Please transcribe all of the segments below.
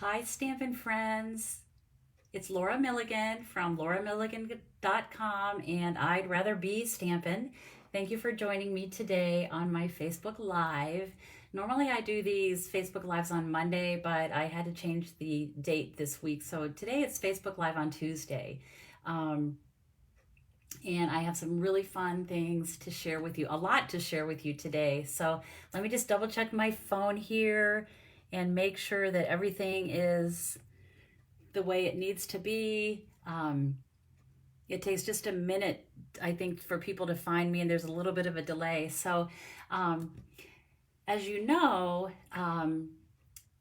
Hi, Stampin' friends. It's Laura Milligan from lauramilligan.com, and I'd rather be Stampin'. Thank you for joining me today on my Facebook Live. Normally I do these Facebook Lives on Monday, but I had to change the date this week. So today it's Facebook Live on Tuesday. Um, and I have some really fun things to share with you, a lot to share with you today. So let me just double check my phone here and make sure that everything is the way it needs to be. It takes just a minute, I think, for people to find me, and there's a little bit of a delay. So, um, as you know,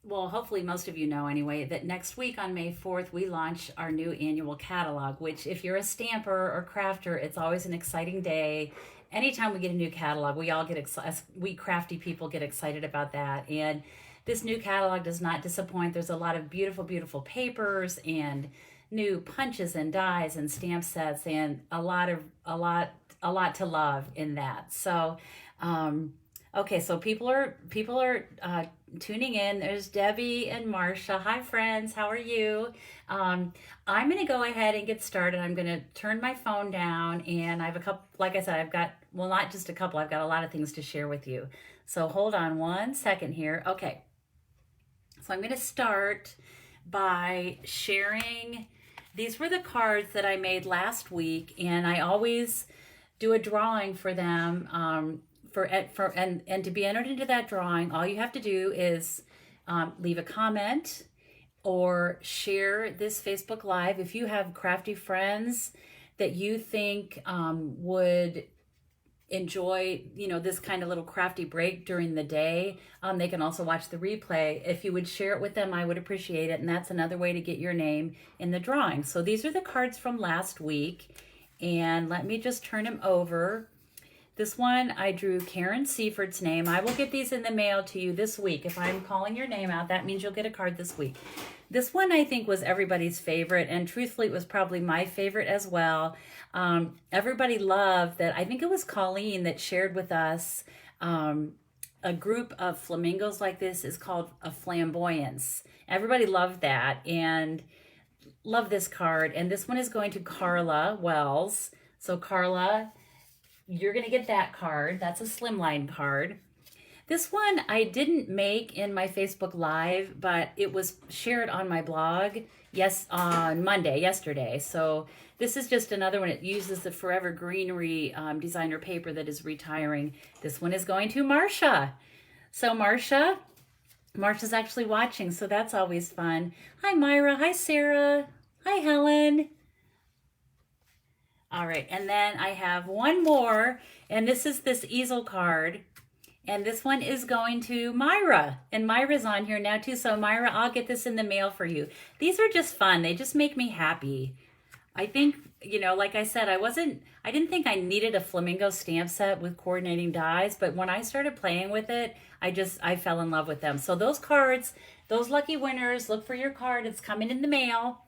well, hopefully most of you know anyway, that next week on May 4th, we launch our new annual catalog, which if you're a stamper or crafter, it's always an exciting day. Anytime we get a new catalog, we all get excited. We crafty people get excited about that. And this new catalog does not disappoint. There's a lot of beautiful, beautiful papers and new punches and dies and stamp sets and a lot to love in that. So, okay, so people are tuning in. There's Debbie and Marcia. Hi, friends. How are you? I'm going to go ahead and get started. I'm going to turn my phone down, and I have a couple. Like I said, I've got, well, not just a couple. I've got a lot of things to share with you. So hold on one second here. Okay. So I'm going to start by sharing. These were the cards that I made last week, and I always do a drawing for them. And to be entered into that drawing, all you have to do is leave a comment or share this Facebook Live. If you have crafty friends that you think would enjoy, this kind of little crafty break during the day, they can also watch the replay. If you would share it with them, I would appreciate it. And that's another way to get your name in the drawing. So these are the cards from last week. And let me just turn them over. This one, I drew Karen Seaford's name. I will get these in the mail to you this week. If I'm calling your name out, that means you'll get a card this week. This one, I think, was everybody's favorite, and truthfully, it was probably my favorite as well. Everybody loved that. I think it was Colleen that shared with us a group of flamingos like this is called a flamboyance. Everybody loved that and loved this card. And this one is going to Carla Wells. So Carla, you're going to get that card. That's a slimline card. This one I didn't make in my Facebook Live, but it was shared on my blog on Monday, yesterday. So this is just another one. It uses the Forever Greenery designer paper that is retiring. This one is going to Marcia. So Marcia's actually watching, so that's always fun. Hi, Myra. Hi, Sarah. Hi, Helen. All right, and then I have one more, and this is this easel card. And this one is going to Myra. And Myra's on here now too. So Myra, I'll get this in the mail for you. These are just fun. They just make me happy. I think, like I said, I didn't think I needed a flamingo stamp set with coordinating dies, but when I started playing with it, I fell in love with them. So those cards, those lucky winners, look for your card. It's coming in the mail.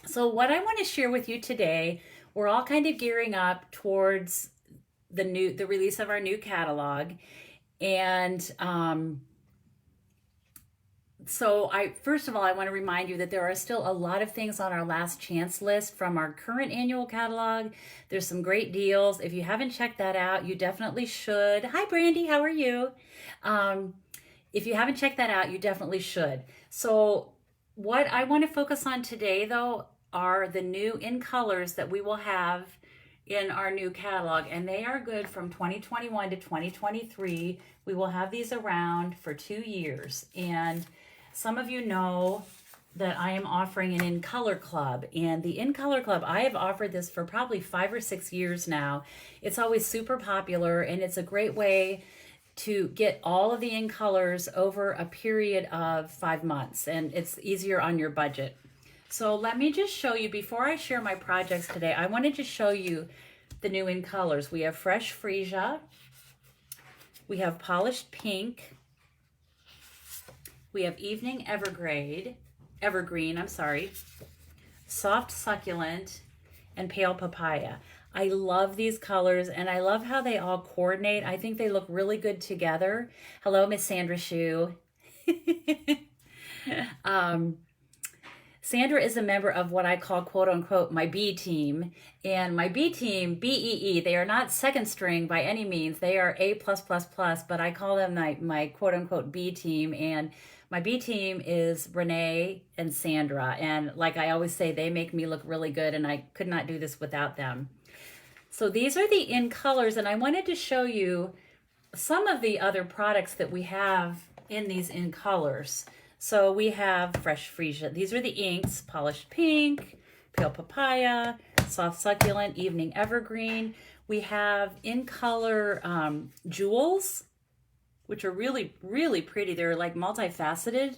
So what I want to share with you today, we're all kind of gearing up towards the release of our new catalog. And so first of all, I want to remind you that there are still a lot of things on our last chance list from our current annual catalog. There's some great deals. If you haven't checked that out, you definitely should. Hi, Brandy, how are you? If you haven't checked that out, you definitely should. So what I want to focus on today, though, are the new in colors that we will have in our new catalog, and they are good from 2021 to 2023. We will have these around for 2 years, and some of you know that I am offering an In Color Club, and the In Color Club, I have offered this for probably 5 or 6 years now. It's always super popular, and it's a great way to get all of the in colors over a period of 5 months, and it's easier on your budget. So let me just show you, before I share my projects today, I wanted to show you the new in colors. We have Fresh Freesia, we have Polished Pink, we have Evening Evergreen, Soft Succulent, and Pale Papaya. I love these colors, and I love how they all coordinate. I think they look really good together. Hello, Miss Sandra Shu. Sandra is a member of what I call, quote unquote, my B team. And my B team, BEE, they are not second string by any means. They are A+++, but I call them my quote unquote B team. And my B team is Renee and Sandra. And like I always say, they make me look really good, and I could not do this without them. So these are the in colors, and I wanted to show you some of the other products that we have in these in colors. So we have Fresh Freesia. These are the inks: Polished Pink, Pale Papaya, Soft Succulent, Evening Evergreen. We have in color jewels, which are really, really pretty. They're like multifaceted.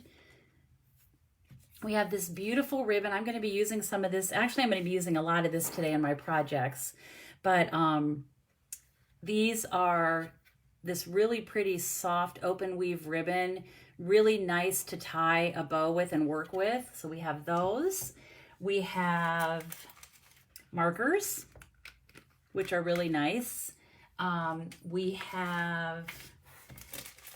We have this beautiful ribbon. I'm going to be using some of this. Actually, I'm going to be using a lot of this today in my projects. But these are this really pretty soft open weave ribbon, really nice to tie a bow with and work with. So we have those. We have markers, which are really nice. We have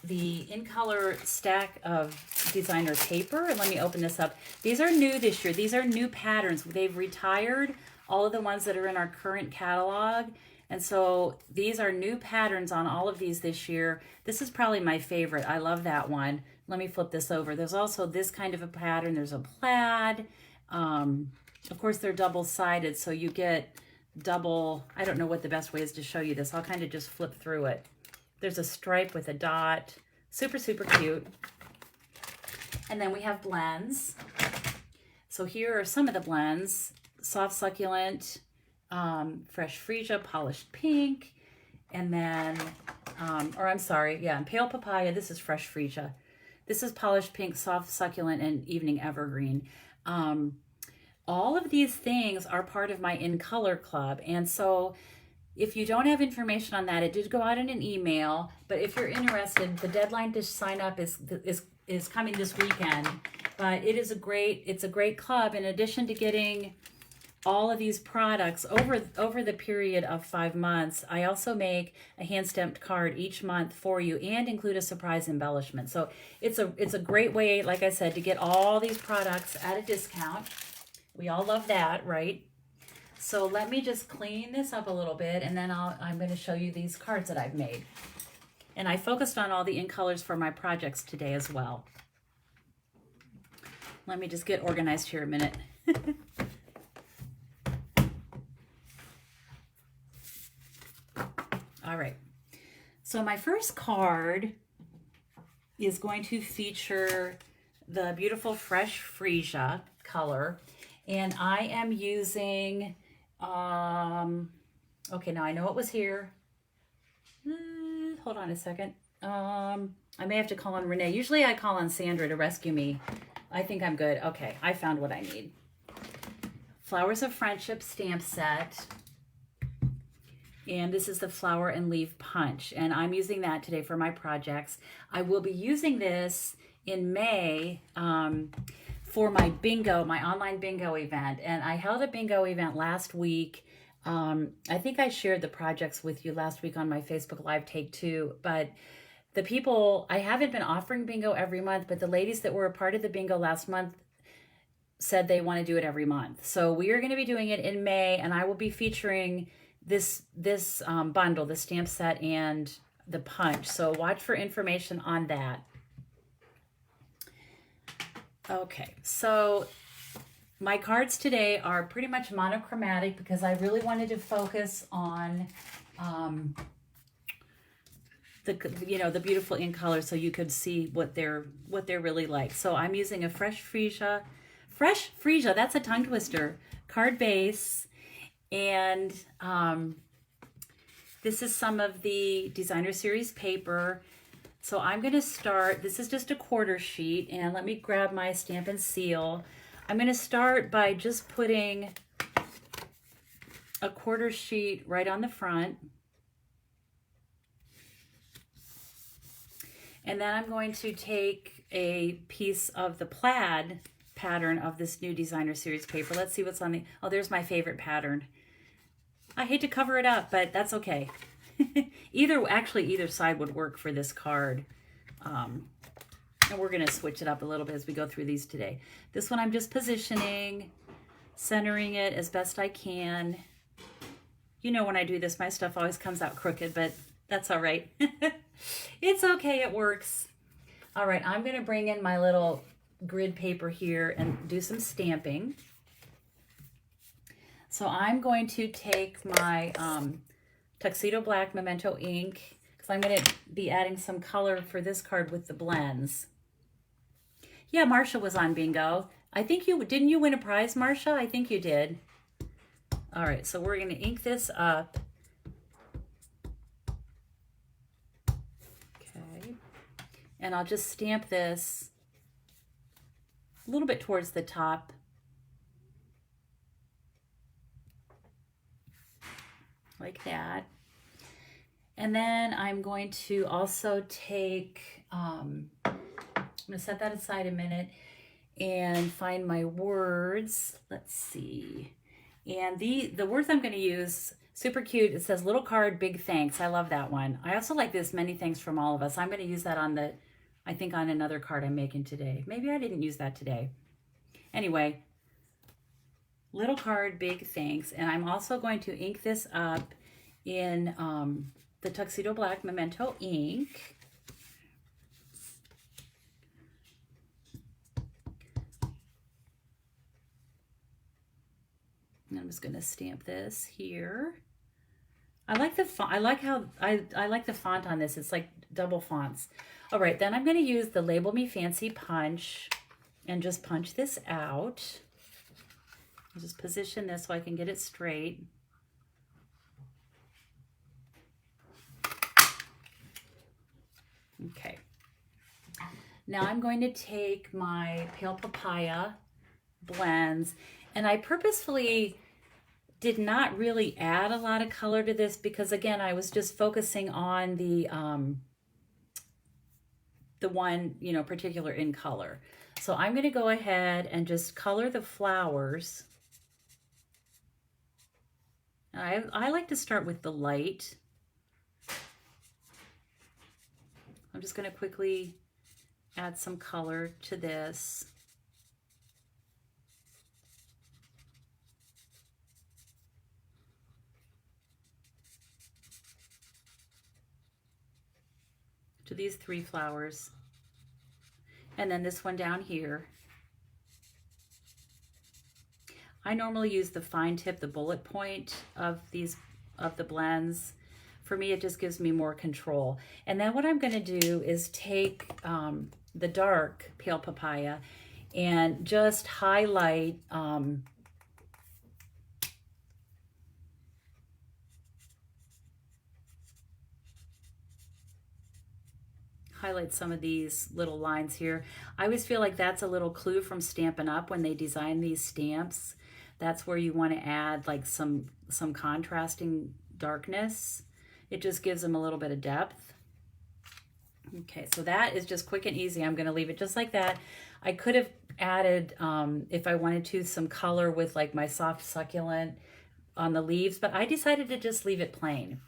the in color stack of designer paper. And let me open this up. These are new this year. These are new patterns. They've retired all of the ones that are in our current catalog. And so these are new patterns on all of these this year. This is probably my favorite. I love that one. Let me flip this over. There's also this kind of a pattern. There's a plaid. Of course, they're double-sided, so you get double. I don't know what the best way is to show you this. I'll kind of just flip through it. There's a stripe with a dot. Super, super cute. And then we have blends. So here are some of the blends: Soft Succulent, Fresh Freesia, Polished Pink, and then, and Pale Papaya. This is Fresh Freesia. This is Polished Pink, Soft Succulent, and Evening Evergreen. All of these things are part of my In Color Club. And so if you don't have information on that, it did go out in an email, but if you're interested, the deadline to sign up is coming this weekend. But it's a great club. In addition to getting all of these products over the period of 5 months, I also make a hand-stamped card each month for you and include a surprise embellishment. So it's a great way, like I said, to get all these products at a discount. We all love that, right? So let me just clean this up a little bit, and then I'm going to show you these cards that I've made. And I focused on all the in colors for my projects today as well. Let me just get organized here a minute. All right, so my first card is going to feature the beautiful Fresh Freesia color, and I am using, okay, now I know it was here. Hold on a second. I may have to call on Renee. Usually I call on Sandra to rescue me. I think I'm good. Okay, I found what I need. Flowers of Friendship stamp set. And this is the Flower and Leaf Punch. And I'm using that today for my projects. I will be using this in May for my bingo, my online bingo event. And I held a bingo event last week. I think I shared the projects with you last week on my Facebook Live Take 2. But the people, I haven't been offering bingo every month, but the ladies that were a part of the bingo last month said they want to do it every month. So we are going to be doing it in May, and I will be featuring this bundle, the stamp set and the punch. So watch for information on that. Okay, so my cards today are pretty much monochromatic because I really wanted to focus on the beautiful in color, so you could see what they're really like. So I'm using a Fresh Freesia, that's a tongue twister, card base. And this is some of the Designer Series paper. So I'm going to start, this is just a quarter sheet, and let me grab my Stampin' Seal. I'm going to start by just putting a quarter sheet right on the front. And then I'm going to take a piece of the plaid pattern of this new Designer Series paper. Let's see what's on the, oh, there's my favorite pattern. I hate to cover it up, but that's okay. Either side would work for this card. And we're going to switch it up a little bit as we go through these today. This one I'm just positioning, centering it as best I can. You know, when I do this, my stuff always comes out crooked, but that's all right. It's okay, it works. All right, I'm going to bring in my little grid paper here and do some stamping. So I'm going to take my Tuxedo Black Memento ink, because I'm going to be adding some color for this card with the blends. Yeah, Marsha was on bingo. I think didn't you win a prize, Marsha? I think you did. All right, so we're going to ink this up. Okay. And I'll just stamp this a little bit towards the top. Like that. And then I'm going to also take, I'm going to set that aside a minute and find my words. Let's see. And the words I'm going to use, super cute. It says, little card, big thanks. I love that one. I also like this, many thanks from all of us. I'm going to use that on I think on another card I'm making today. Maybe I didn't use that today. Anyway, little card, big thanks. And I'm also going to ink this up in the Tuxedo Black Memento ink. And I'm just going to stamp this here. I like the font. I like the font on this. It's like double fonts. All right, then I'm going to use the Label Me Fancy punch and just punch this out. I'll just position this so I can get it straight. Okay. Now I'm going to take my Pale Papaya blends, and I purposefully did not really add a lot of color to this because, again, I was just focusing on the one, you know, particular in color. So I'm going to go ahead and just color the flowers. I like to start with the light. I'm just going to quickly add some color to this. To these three flowers. And then this one down here. I normally use the fine tip, the bullet point of the blends. For me, it just gives me more control. And then what I'm going to do is take the dark Pale Papaya and just highlight some of these little lines here. I always feel like that's a little clue from Stampin' Up! When they design these stamps. That's where you want to add like some contrasting darkness. It just gives them a little bit of depth. Okay, so that is just quick and easy. I'm going to leave it just like that. I could have added, if I wanted to, some color with like my soft succulent on the leaves, but I decided to just leave it plain.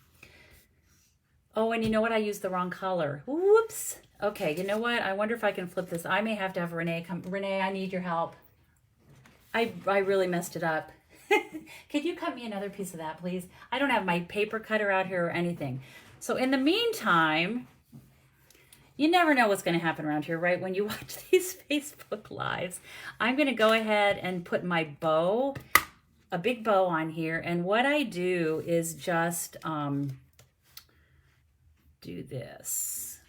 Oh, and you know what? I used the wrong color. Whoops. Okay, you know what? I wonder if I can flip this. I may have to have Renee come. Renee, I need your help. I really messed it up. Could you cut me another piece of that, please? I don't have my paper cutter out here or anything. So in the meantime, you never know what's going to happen around here, right? When you watch these Facebook Lives, I'm going to go ahead and put my bow, a big bow on here. And what I do is just do this.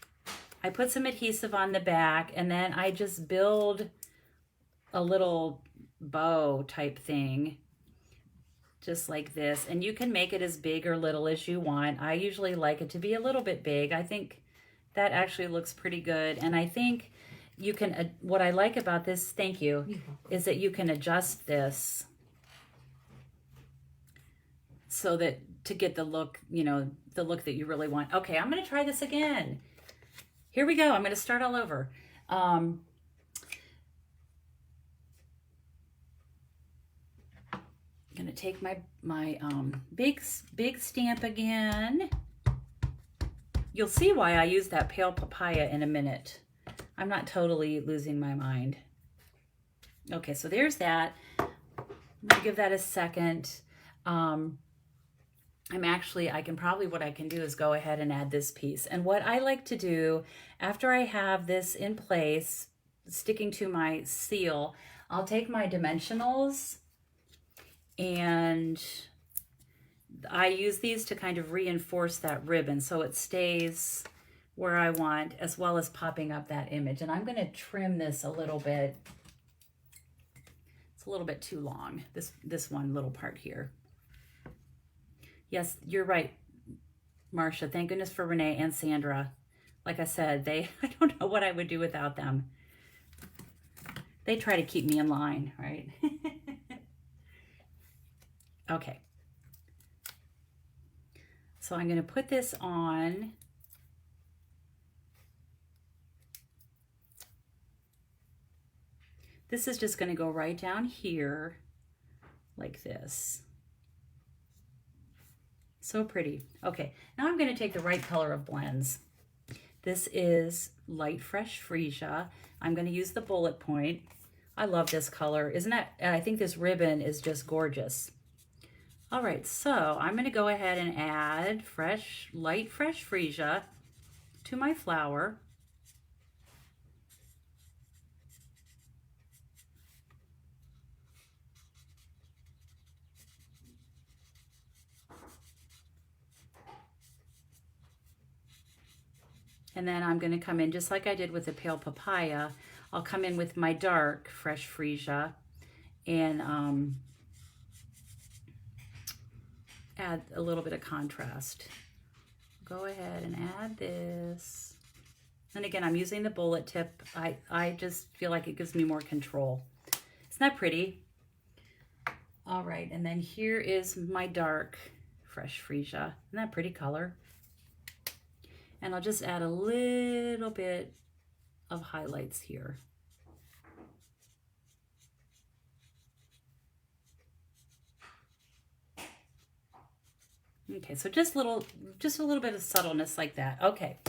I put some adhesive on the back, and then I just build a little bow type thing just like this, and you can make it as big or little as you want. I usually like it to be a little bit big. I think that actually looks pretty good, and I think you can, what I like about this, thank you, is that you can adjust this so that to get the look, you know, the look that you really want. Okay, I'm going to try this again. Here we go. I'm going to start all over. I'm going to take my big stamp again. You'll see why I use that Pale Papaya in a minute. I'm not totally losing my mind. Okay, so there's that. I'm gonna give that a second. What I can do is go ahead and add this piece. And what I like to do after I have this in place, sticking to my seal, I'll take my dimensionals and I use these to kind of reinforce that ribbon so it stays where I want, as well as popping up that image. And I'm going to trim this a little bit. It's a little bit too long, this one little part here. Yes, you're right, Marcia. Thank goodness for Renee and Sandra. Like I said, I don't know what I would do without them. They try to keep me in line, right? Okay. So I'm going to put this on. This is just going to go right down here like this. So pretty. Okay, now I'm going to take the right color of blends. This is Light Fresh Freesia. I'm going to use the bullet point. I love this color. Isn't that, I think this ribbon is just gorgeous. All right, so I'm going to go ahead and add Light Fresh Freesia to my flower. And then I'm going to come in just like I did with the Pale Papaya. I'll come in with my dark Fresh Freesia and add a little bit of contrast. Go ahead and add this. And again, I'm using the bullet tip. I just feel like it gives me more control. Isn't that pretty? All right, and then here is my dark Fresh Freesia. Isn't that pretty color? And I'll just add a little bit of highlights here. Okay, so just a little bit of subtleness like that. Okay,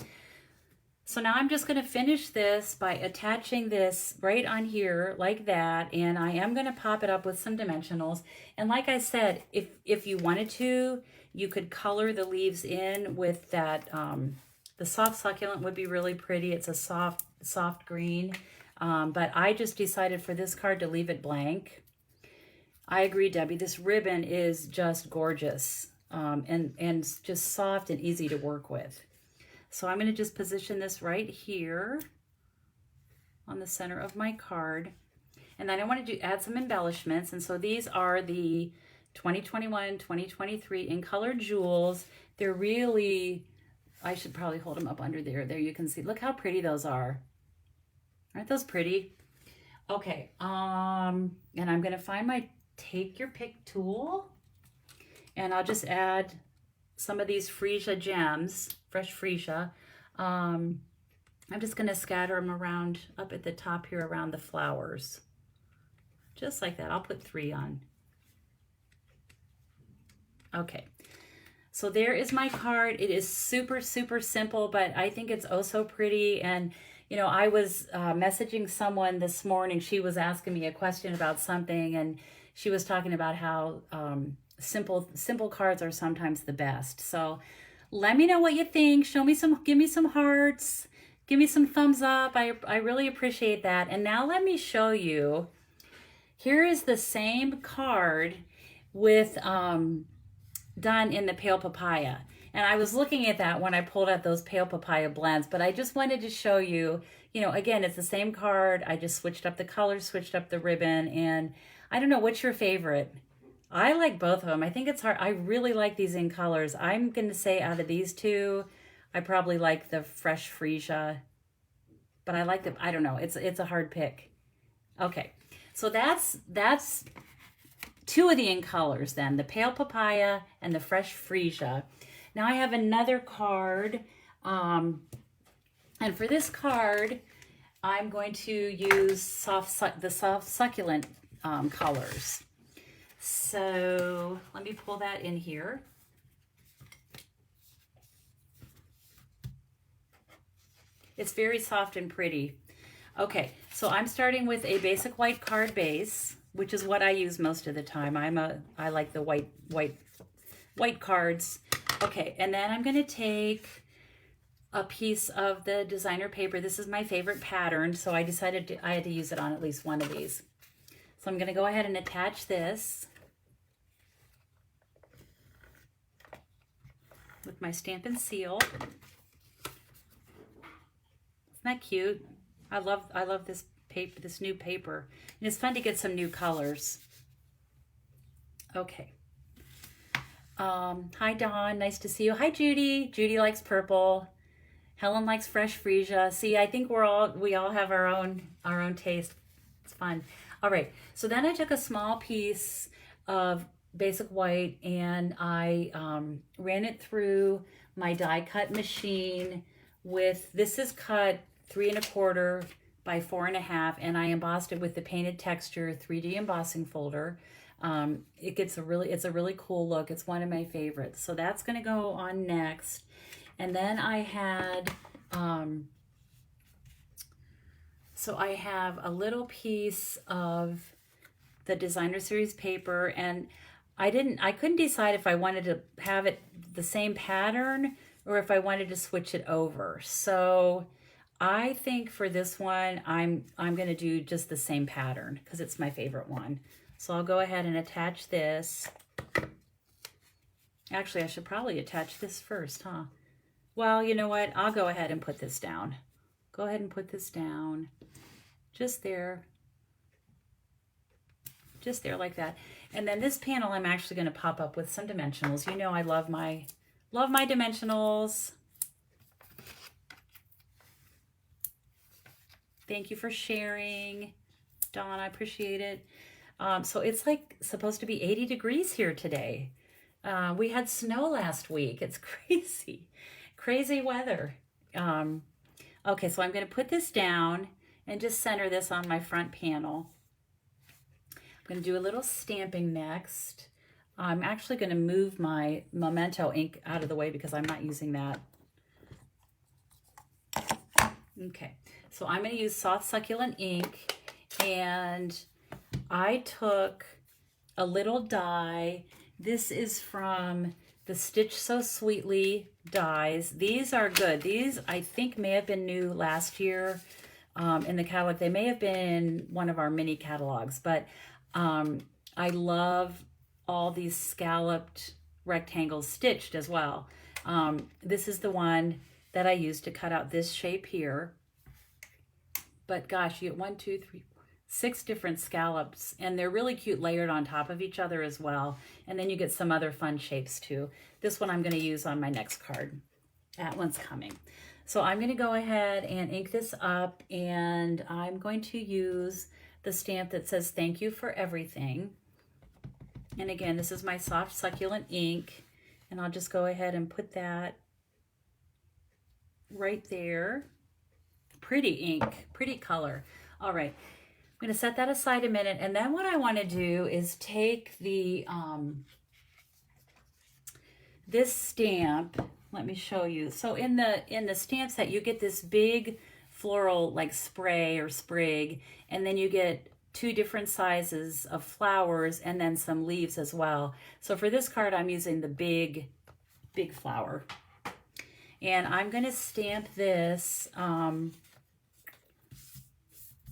so now I'm just going to finish this by attaching this right on here like that, and I am going to pop it up with some dimensionals. And like I said, if you wanted to, you could color the leaves in with that. The soft succulent would be really pretty. It's a soft green, but I just decided for this card to leave it blank. I agree, Debbie. This ribbon is just gorgeous and just soft and easy to work with. So I'm going to just position this right here on the center of my card. And then I want to add some embellishments. And so these are the 2021, 2023 in color jewels. They're really... I should probably hold them up under there. There you can see. Look how pretty those are. Aren't those pretty? Okay. And I'm going to find my Take Your Pick tool. And I'll just add some of these Freesia gems, fresh Freesia. I'm just going to scatter them around up at the top here around the flowers. Just like that. I'll put 3 on. Okay. So there is my card. It is super, super simple, but I think it's oh so pretty. And, you know, I was messaging someone this morning. She was asking me a question about something, and she was talking about how simple cards are sometimes the best. So let me know what you think. Give me some hearts. Give me some thumbs up. I really appreciate that. And now let me show you. Here is the same card with... done in the Pale Papaya. And I was looking at that when I pulled out those Pale Papaya blends, but I just wanted to show you, you know, again, it's the same card. I just switched up the colors, switched up the ribbon, and I don't know, what's your favorite? I like both of them. I think it's hard. I really like these in colors. I'm going to say out of these two, I probably like the Fresh Freesia, but I like the, I don't know, it's a hard pick. Okay, so that's 2 of the in colors then, the Pale Papaya and the Fresh Freesia. Now I have another card, and for this card, I'm going to use the soft succulent colors. So let me pull that in here. It's very soft and pretty. Okay, so I'm starting with a basic white card base, which is what I use most of the time. I like the white cards. Okay, and then I'm going to take a piece of the designer paper. This is my favorite pattern, so I decided I had to use it on at least one of these. So I'm going to go ahead and attach this with my Stampin' seal. Isn't that cute? I love this paper, this new paper. And it's fun to get some new colors. Okay. Hi Dawn, nice to see you. Hi Judy. Judy likes purple. Helen likes fresh freesia. See, I think we all have our own taste. It's fun. All right. So then I took a small piece of basic white and I ran it through my die cut machine with, this is cut 3 1/4 by 4 1/2, and I embossed it with the Painted Texture 3D embossing folder. It's a really cool look. It's one of my favorites. So that's going to go on next. And then I had, so I have a little piece of the Designer Series paper, and I couldn't decide if I wanted to have it the same pattern or if I wanted to switch it over. So I think for this one, I'm going to do just the same pattern because it's my favorite one. So I'll go ahead and attach this. Actually, I should probably attach this first, huh? Well, you know what? I'll go ahead and put this down. Go ahead and put this down. Just there. Just there like that. And then this panel, I'm actually going to pop up with some dimensionals. You know I love my dimensionals. Thank you for sharing, Dawn. I appreciate it. So it's like supposed to be 80 degrees here today. We had snow last week. It's crazy. Crazy weather. Okay, so I'm going to put this down and just center this on my front panel. I'm going to do a little stamping next. I'm actually going to move my Memento ink out of the way because I'm not using that. Okay, so I'm going to use soft succulent ink, and I took a little die. This is from the Stitch So Sweetly dies. These are good. These I think may have been new last year in the catalog. They may have been one of our mini catalogs, but I love all these scalloped rectangles stitched as well. This is the one that I used to cut out this shape here. But gosh, you get 1, 2, 3, 6 different scallops, and they're really cute layered on top of each other as well. And then you get some other fun shapes too. This one I'm going to use on my next card. That one's coming. So I'm going to go ahead and ink this up, and I'm going to use the stamp that says thank you for everything. And again, this is my soft succulent ink, and I'll just go ahead and put that right there. Pretty ink, pretty color. All right, I'm going to set that aside a minute, and then what I want to do is take the this stamp. Let me show you. So in the stamp set, you get this big floral like spray or sprig, and then you get 2 different sizes of flowers and then some leaves as well. So for this card, I'm using the big flower, and I'm going to stamp this.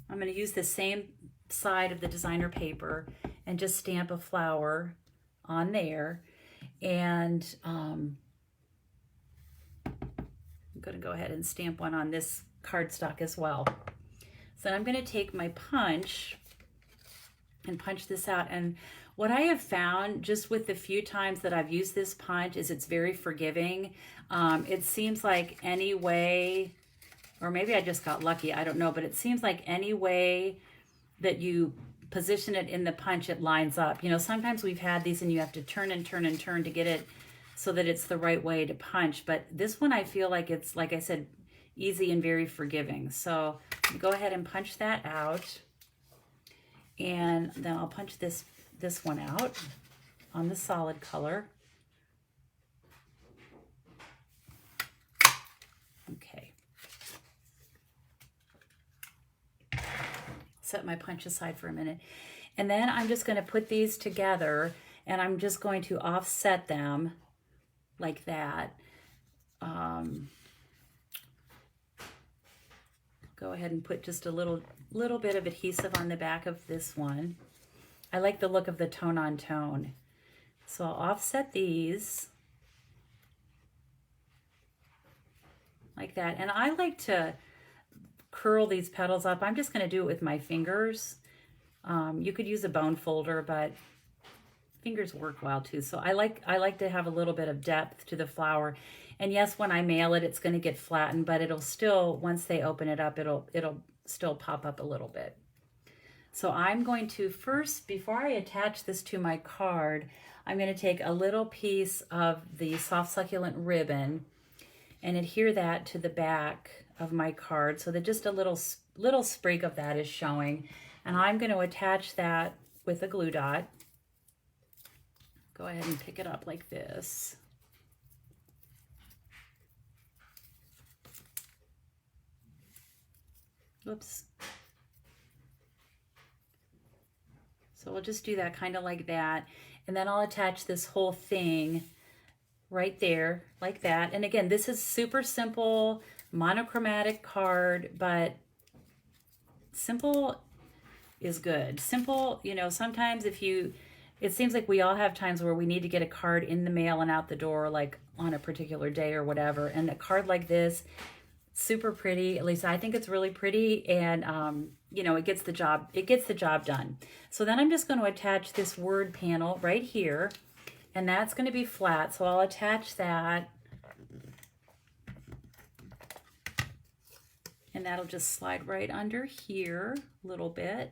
I'm going to use the same side of the designer paper and just stamp a flower on there. And I'm going to go ahead and stamp one on this cardstock as well. So I'm going to take my punch and punch this out. And what I have found just with the few times that I've used this punch is it's very forgiving. It seems like any way, or maybe I just got lucky, I don't know, but it seems like any way that you position it in the punch, it lines up. You know, sometimes we've had these and you have to turn and turn and turn to get it so that it's the right way to punch. But this one, I feel like it's, like I said, easy and very forgiving. So go ahead and punch that out. And then I'll punch this one out on the solid color. Okay. set my punch aside for a minute. And then I'm just going to put these together, and I'm just going to offset them like that. Go ahead and put just a little bit of adhesive on the back of this one. I like the look of the tone on tone. So I'll offset these like that. And I like to curl these petals up. I'm just going to do it with my fingers. You could use a bone folder, but fingers work well too. So I like to have a little bit of depth to the flower. And yes, when I mail it, it's going to get flattened, but it'll still, once they open it up, it'll still pop up a little bit. So I'm going to first, before I attach this to my card, I'm going to take a little piece of the soft succulent ribbon and adhere that to the back of my card so that just a little sprig of that is showing. And I'm going to attach that with a glue dot. Go ahead and pick it up like this. Whoops. So we'll just do that kind of like that. And then I'll attach this whole thing right there like that. And again, this is super simple, monochromatic card, but simple is good. Simple, you know, sometimes it seems like we all have times where we need to get a card in the mail and out the door, like on a particular day or whatever. And a card like this, super pretty. At least I think it's really pretty, and you know, it gets the job done. So then I'm just going to attach this word panel right here, and that's going to be flat. So I'll attach that, and that'll just slide right under here a little bit,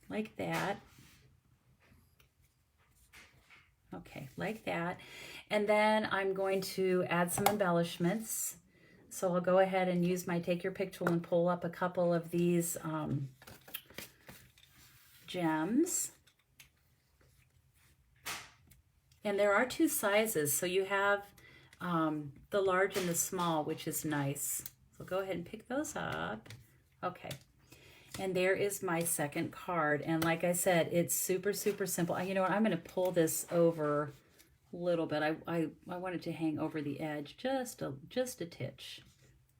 like that. Okay, like that. And then I'm going to add some embellishments. So I'll go ahead and use my Take Your Pick tool and pull up a couple of these gems. And there are two sizes. So you have the large and the small, which is nice. So go ahead and pick those up. Okay. And there is my second card. And like I said, it's super, super simple. You know what? I'm going to pull this over a little bit. I want it to hang over the edge just a titch.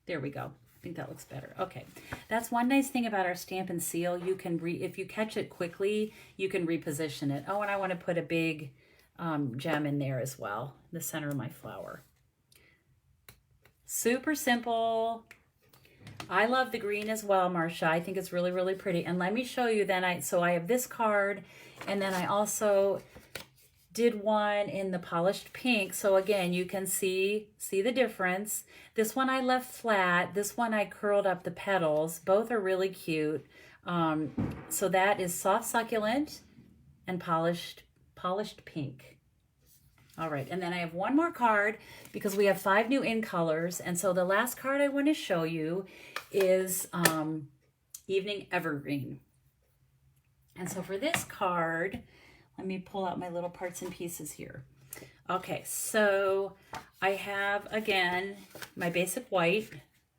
There we go. I think that looks better. Okay. That's one nice thing about our Stampin' Seal. You can, if you catch it quickly, you can reposition it. Oh, and I want to put a big gem in there as well, the center of my flower. Super simple. I love the green as well, Marcia. I think it's really, really pretty. And let me show you then. So I have this card, and then I also did one in the polished pink. So again, you can see the difference. This one I left flat. This one I curled up the petals. Both are really cute. So that is soft succulent and polished pink. All right, and then I have one more card because we have 5 new in colors. And so the last card I want to show you is Evening Evergreen. And so for this card, let me pull out my little parts and pieces here. Okay, so I have, again, my basic white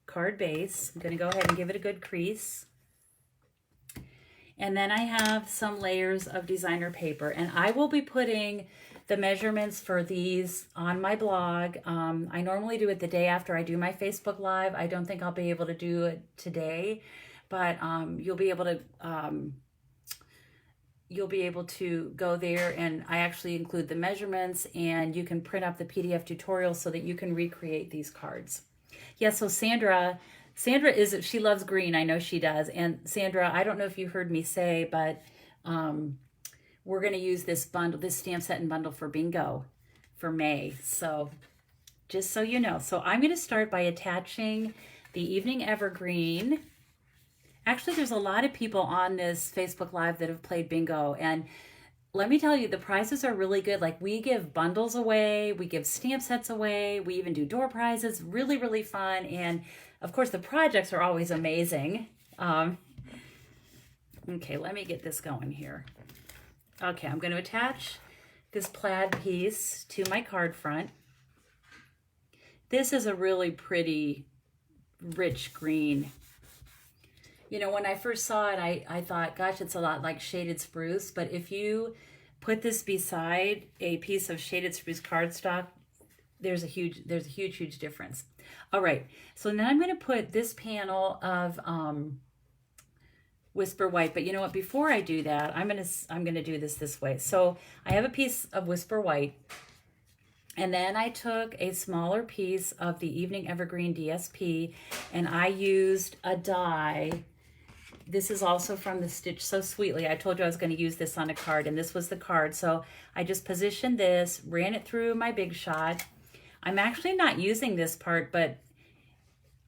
card base. I'm going to go ahead and give it a good crease. And then I have some layers of designer paper. And I will be putting the measurements for these on my blog. I normally do it the day after I do my Facebook Live. I don't think I'll be able to do it today, but you'll be able to go there, and I actually include the measurements, and you can print up the PDF tutorial so that you can recreate these cards. Yeah, so Sandra she loves green. I know she does. And Sandra, I don't know if you heard me say, but we're going to use this stamp set and bundle for bingo for May. So just so you know. So I'm going to start by attaching the Evening Evergreen. Actually, there's a lot of people on this Facebook Live that have played bingo. And let me tell you, the prizes are really good. Like, we give bundles away. We give stamp sets away. We even do door prizes. Really, really fun. And, of course, the projects are always amazing. Okay, let me get this going here. Okay, I'm going to attach this plaid piece to my card front. This is a really pretty, rich green. You know, when I first saw it, I thought, gosh, it's a lot like shaded spruce. But if you put this beside a piece of shaded spruce cardstock, there's a huge difference. All right, so now I'm going to put this panel of Whisper White. But you know what? Before I do that, I'm gonna do this way. So I have a piece of Whisper White, and then I took a smaller piece of the Evening Evergreen DSP, and I used a die. This is also from the Stitch So Sweetly. I told you I was going to use this on a card, and this was the card. So I just positioned this, ran it through my Big Shot. I'm actually not using this part, but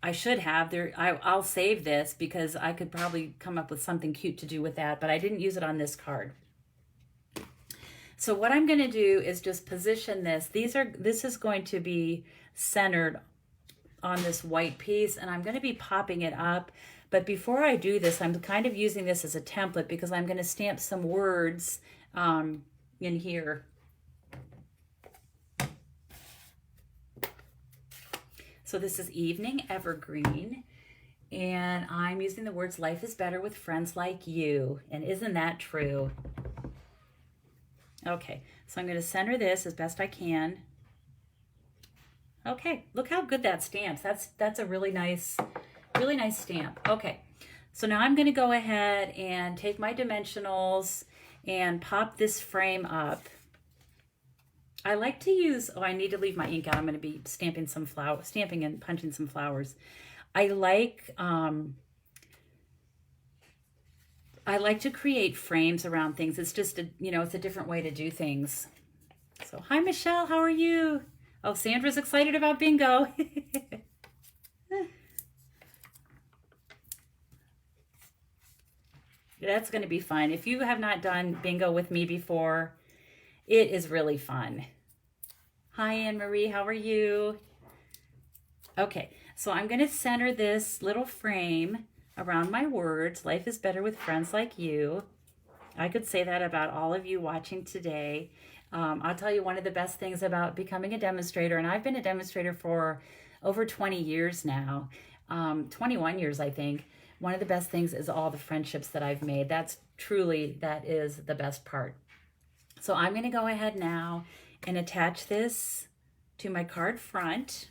I should have. I'll save this because I could probably come up with something cute to do with that, but I didn't use it on this card. So what I'm going to do is just position this. This is going to be centered on this white piece, and I'm going to be popping it up. But before I do this, I'm kind of using this as a template because I'm going to stamp some words in here. So this is Evening Evergreen, and I'm using the words "Life is better with friends like you." And isn't that true? Okay, so I'm going to center this as best I can. Okay, look how good that stamps. That's a really nice stamp. Okay, so now I'm going to go ahead and take my dimensionals and pop this frame up. I like to use, I need to leave my ink out. I'm going to be stamping and punching some flowers. I like to create frames around things. It's just it's a different way to do things. So, hi Michelle, how are you? Oh, Sandra's excited about bingo. That's going to be fun. If you have not done bingo with me before, it is really fun. Hi, Anne-Marie. How are you? Okay, so I'm going to center this little frame around my words. Life is better with friends like you. I could say that about all of you watching today. I'll tell you one of the best things about becoming a demonstrator, and I've been a demonstrator for over 20 years now, 21 years, I think. One of the best things is all the friendships that I've made. That is the best part. So I'm going to go ahead now and attach this to my card front.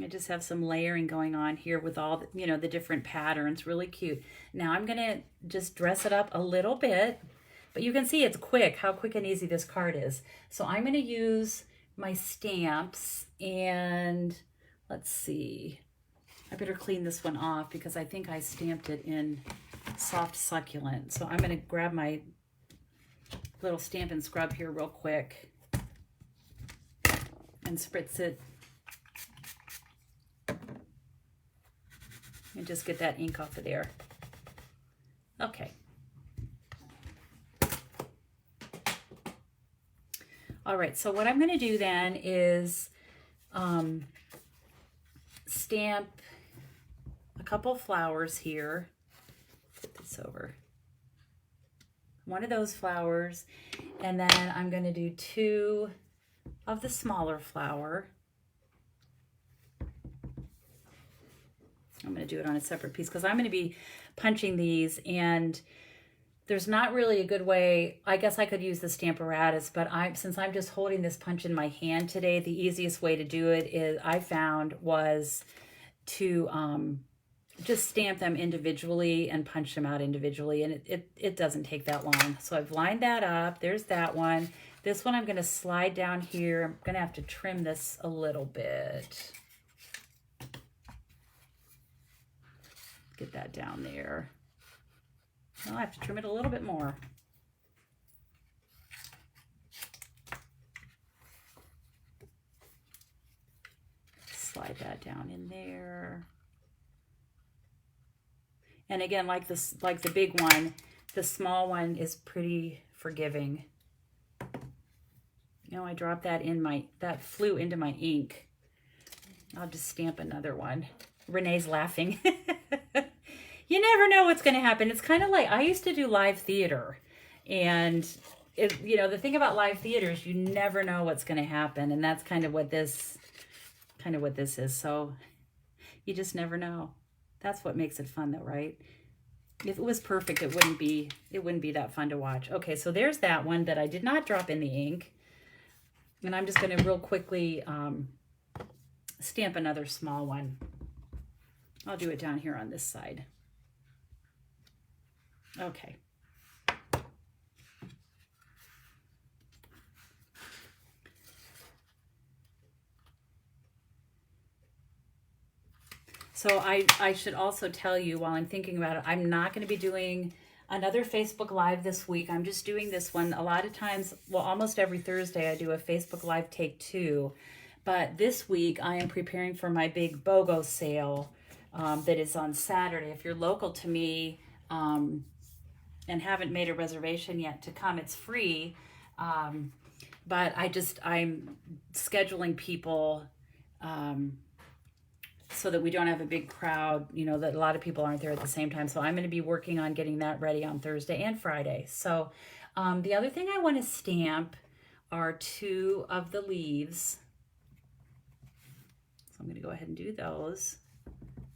I just have some layering going on here with all the different patterns. Really cute. Now I'm going to just dress it up a little bit, but you can see it's quick, how quick and easy this card is. So I'm going to use my stamps, and let's see. I better clean this one off because I think I stamped it in Soft Succulent. So I'm going to grab my little Stampin' Scrub here real quick and spritz it. And just get that ink off of there. Okay. All right, so what I'm going to do then is stamp a couple flowers here. Put this over. One of those flowers, and then I'm going to do two of the smaller flower. I'm going to do it on a separate piece because I'm going to be punching these, and there's not really a good way. I guess I could use the Stamparatus, but since I'm just holding this punch in my hand today, the easiest way to do it was to just stamp them individually and punch them out individually, and it doesn't take that long. So I've lined that up. There's that one. This one I'm going to slide down here. I'm going to have to trim this a little bit. Get that down there. I'll have to trim it a little bit more. Slide that down in there. And again, like the big one, the small one is pretty forgiving. I dropped that that flew into my ink. I'll just stamp another one. Renee's laughing. You never know what's going to happen. It's kind of like, I used to do live theater, and you know, the thing about live theater is you never know what's going to happen, and that's kind of what this is. So you just never know. That's what makes it fun, though, right? If it was perfect, it wouldn't be that fun to watch. Okay, so there's that one that I did not drop in the ink, and I'm just going to real quickly stamp another small one. I'll do it down here on this side. Okay. So I should also tell you, while I'm thinking about it, I'm not going to be doing another Facebook Live this week. I'm just doing this one. A lot of times, well, almost every Thursday, I do a Facebook Live take 2. But this week, I am preparing for my big BOGO sale that is on Saturday. If you're local to me and haven't made a reservation yet to come, it's free. But I'm scheduling people so that we don't have a big crowd, you know, that a lot of people aren't there at the same time. So I'm going to be working on getting that ready on Thursday and Friday. So the other thing I want to stamp are 2 of the leaves. So I'm going to go ahead and do those.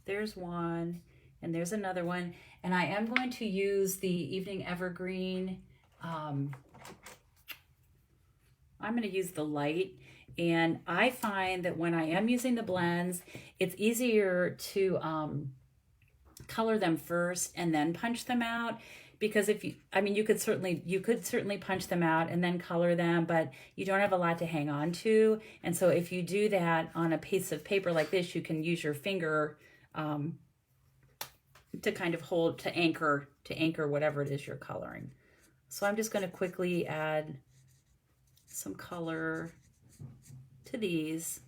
There's one, and there's another one. And I am going to use the Evening Evergreen. I'm going to use the light. And I find that when I am using the blends, it's easier to color them first and then punch them out. Because if you, I mean, you could certainly punch them out and then color them, but you don't have a lot to hang on to. And so if you do that on a piece of paper like this, you can use your finger to kind of hold, to anchor whatever it is you're coloring. So I'm just going to quickly add some color to these.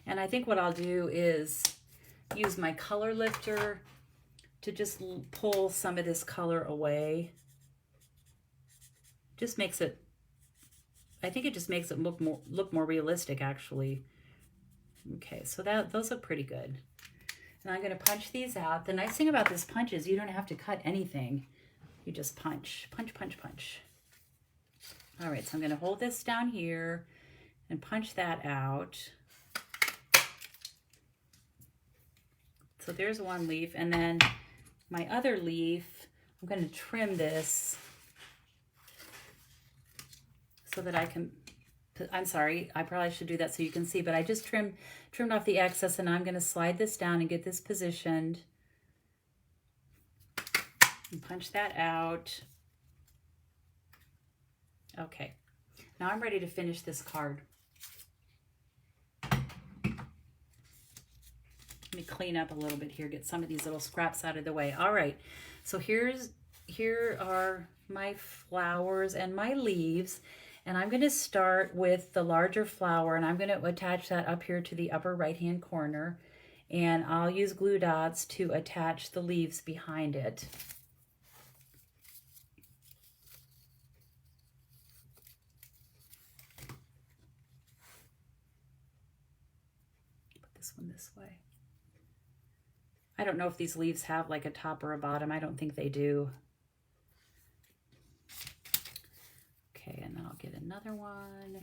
And I think what I'll do is use my color lifter to just pull some of this color away. Just makes it, I think it just makes it look more realistic, actually. Okay, so those look pretty good. And I'm going to punch these out. The nice thing about this punch is you don't have to cut anything. You just punch, punch, punch, punch. All right, so I'm going to hold this down here and punch that out. So there's one leaf, and then my other leaf, I'm going to trim this so that I can, I'm sorry, I probably should do that so you can see, but I just trimmed off the excess, and I'm going to slide this down and get this positioned and punch that out. Okay, now I'm ready to finish this card. Let me clean up a little bit here, get some of these little scraps out of the way. All right, so here are my flowers and my leaves, and I'm going to start with the larger flower, and I'm going to attach that up here to the upper right-hand corner, and I'll use glue dots to attach the leaves behind it. Put this one this way. I don't know if these leaves have like a top or a bottom. I don't think they do. Okay, and then I'll get another one. Like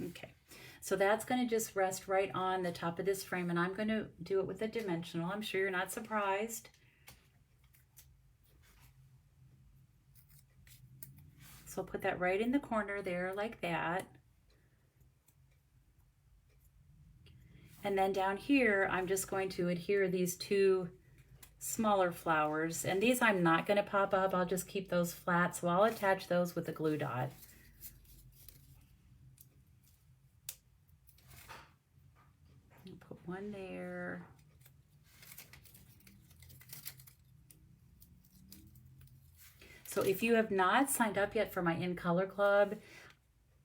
that. Okay. So that's going to just rest right on the top of this frame, and I'm going to do it with a dimensional. I'm sure you're not surprised. So I'll put that right in the corner there like that. And then down here, I'm just going to adhere these 2 smaller flowers. And these I'm not going to pop up. I'll just keep those flat. So I'll attach those with a glue dot. Put one there. So if you have not signed up yet for my In Color Club,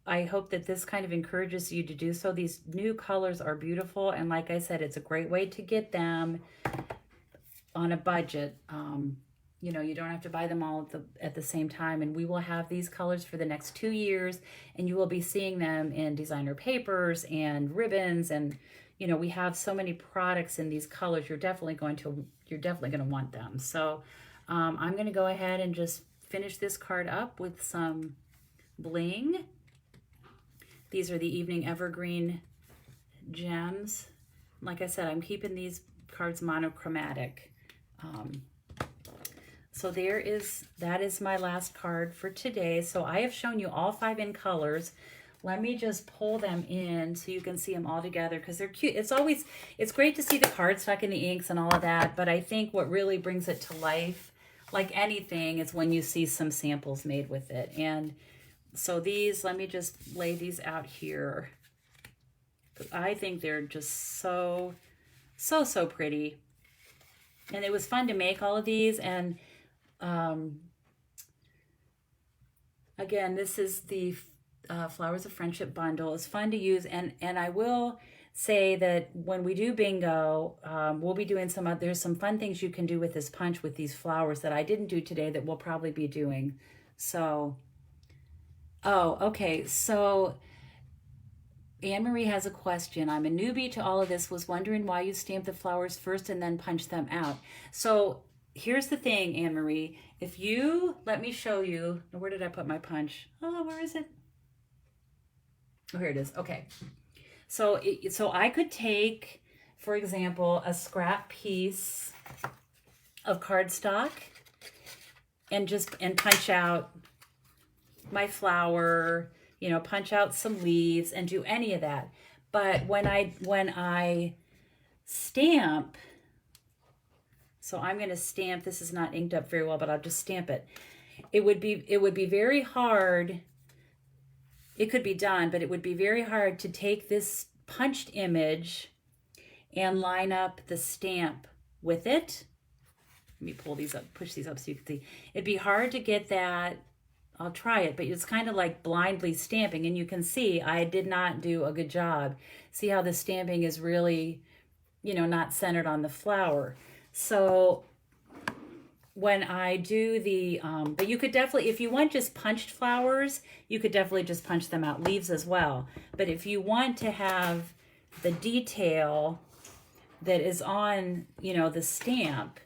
I hope that this kind of encourages you to do so. These new colors are beautiful, and like I said, it's a great way to get them on a budget. You know, you don't have to buy them all at the same time, and we will have these colors for the next 2 years, and you will be seeing them in designer papers and ribbons, and you know, we have so many products in these colors. You're definitely going to want them. So I'm going to go ahead and just finish this card up with some bling. These are the Evening Evergreen gems. Like I said, I'm keeping these cards monochromatic. So that is my last card for today. So I have shown you all 5 in colors. Let me just pull them in so you can see them all together, because they're cute. It's great to see the card stuck in the inks and all of that, but I think what really brings it to life, like anything, is when you see some samples made with it. And so these, let me just lay these out here. I think they're just so pretty. And it was fun to make all of these. And again, this is the Flowers of Friendship bundle. It's fun to use, and I will say that when we do bingo, we'll be doing there's some fun things you can do with this punch with these flowers that I didn't do today that we'll probably be doing. So, oh, okay. So Anne-Marie has a question. I'm a newbie to all of this, was wondering why you stamp the flowers first and then punch them out. So here's the thing, Anne-Marie. If you let me show you, where did I put my punch? Oh, where is it? Oh, here it is. Okay. So I could take, for example, a scrap piece of cardstock and punch out my flower, you know, punch out some leaves and do any of that. But when I stamp, so I'm going to stamp, this is not inked up very well, but I'll just stamp it. It would be very hard. It could be done, but it would be very hard to take this punched image and line up the stamp with it. Let me pull these up, push these up so you can see. It'd be hard to get that. I'll try it, but it's kind of like blindly stamping, and you can see I did not do a good job. See how the stamping is really, you know, not centered on the flower. So when I do the, but you could definitely, if you want just punched flowers, you could definitely just punch them out, leaves as well. But if you want to have the detail that is on, you know, the stamp,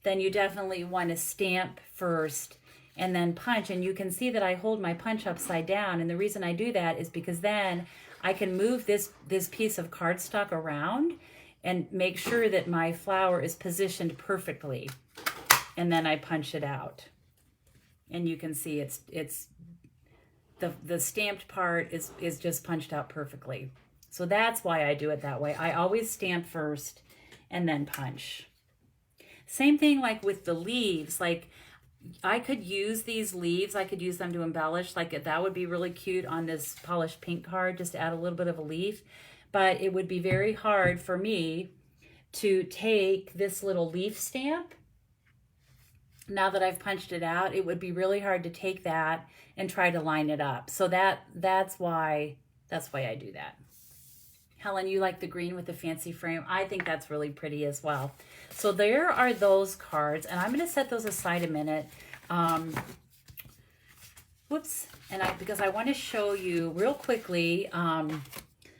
then you definitely want to stamp first and then punch. And you can see that I hold my punch upside down. And the reason I do that is because then I can move this piece of cardstock around and make sure that my flower is positioned perfectly. And then I punch it out. And you can see it's the stamped part is just punched out perfectly. So that's why I do it that way. I always stamp first and then punch. Same thing like with the leaves. Like I could use these leaves. I could use them to embellish. Like that would be really cute on this polished pink card, just to add a little bit of a leaf. But it would be very hard for me to take this little leaf stamp. Now that I've punched it out, it would be really hard to take that and try to line it up. So that's why I do that. Helen, you like the green with the fancy frame? I think that's really pretty as well. So there are those cards, and I'm going to set those aside a minute. Whoops. And because I want to show you real quickly.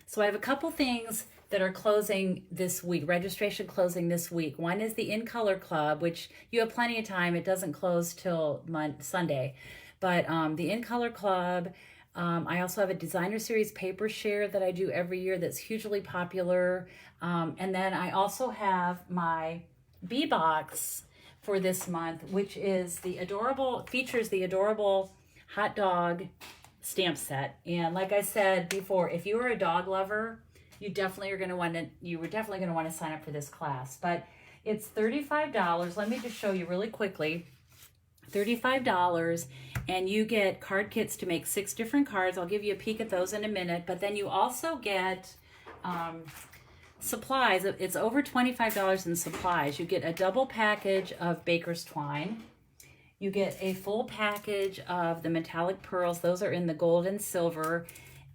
So I have a couple things that are closing this week, registration closing this week. One is the In Color Club, which you have plenty of time. It doesn't close till Sunday. But the In Color Club, I also have a designer series paper share that I do every year that's hugely popular. And then I also have my B box for this month, which is features the adorable hot dog stamp set. And like I said before, if you are a dog lover, you were definitely going to want to sign up for this class. But it's $35. Let me just show you really quickly. $35, and you get card kits to make 6 different cards. I'll give you a peek at those in a minute. But then you also get supplies. It's over $25 in supplies. You get a double package of baker's twine, You get a full package of the metallic pearls. Those are in the gold and silver.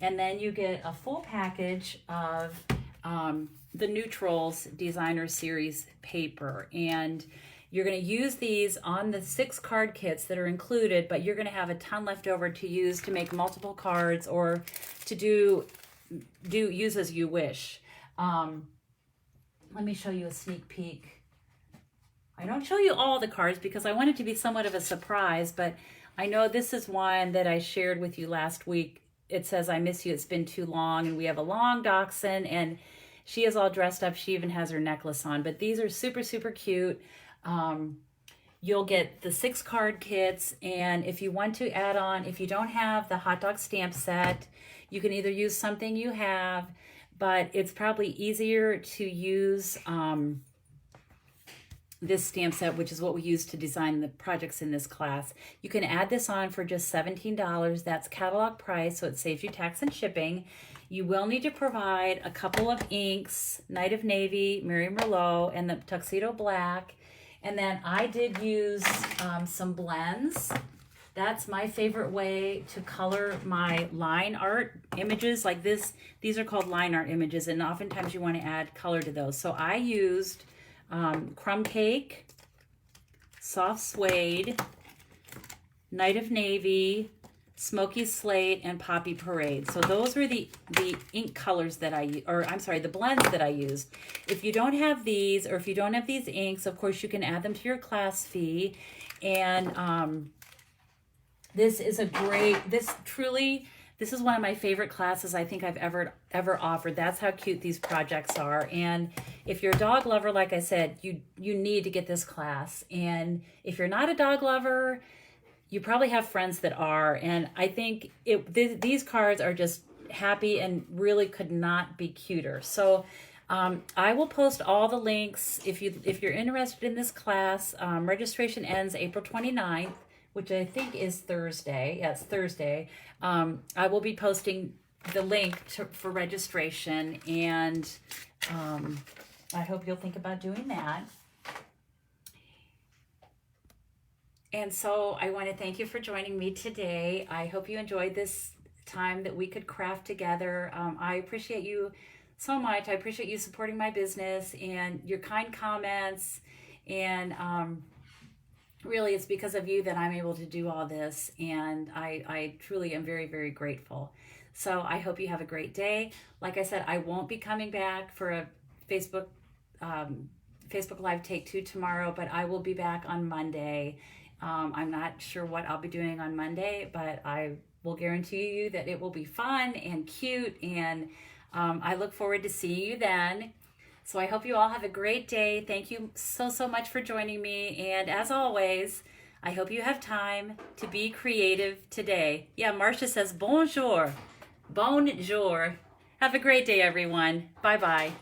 And then you get a full package of the Neutrals Designer Series paper. And you're going to use these on the 6 card kits that are included, but you're going to have a ton left over to use to make multiple cards or to use as you wish. Let me show you a sneak peek. I don't show you all the cards because I want it to be somewhat of a surprise, but I know this is one that I shared with you last week. It says, "I miss you, it's been too long," and we have a long dachshund, and she is all dressed up. She even has her necklace on, but these are super, super cute. You'll get the 6 card kits, and if you want to add on, if you don't have the hot dog stamp set, you can either use something you have, but it's probably easier to use this stamp set, which is what we use to design the projects in this class. You can add this on for just $17. That's catalog price, so it saves you tax and shipping. You will need to provide a couple of inks, Night of Navy, Mary Merlot, and the Tuxedo Black. And then I did use some blends. That's my favorite way to color my line art images like this. These are called line art images, and oftentimes you want to add color to those. So I used Crumb Cake, Soft Suede, Night of Navy, Smoky Slate, and Poppy Parade. So those were the ink colors that the blends that I used. If you don't have these, or if you don't have these inks, of course you can add them to your class fee. And this is this is one of my favorite classes I think I've ever offered. That's how cute these projects are. And if you're a dog lover, like I said, you need to get this class. And if you're not a dog lover, you probably have friends that are. And I think these cards are just happy and really could not be cuter. So I will post all the links if you're interested in this class. Registration ends April 29th. Which I think is Thursday. Yeah, it's Thursday. I will be posting the link for registration, and I hope you'll think about doing that. And so I want to thank you for joining me today. I hope you enjoyed this time that we could craft together. I appreciate you so much. I appreciate you supporting my business and your kind comments, and really, it's because of you that I'm able to do all this, and I truly am very, very grateful. So I hope you have a great day. Like I said, I won't be coming back for a Facebook Live Take 2 tomorrow, but I will be back on Monday. I'm not sure what I'll be doing on Monday, but I will guarantee you that it will be fun and cute, and I look forward to seeing you then. So I hope you all have a great day. Thank you so, so much for joining me. And as always, I hope you have time to be creative today. Yeah, Marcia says bonjour. Bonjour. Have a great day, everyone. Bye-bye.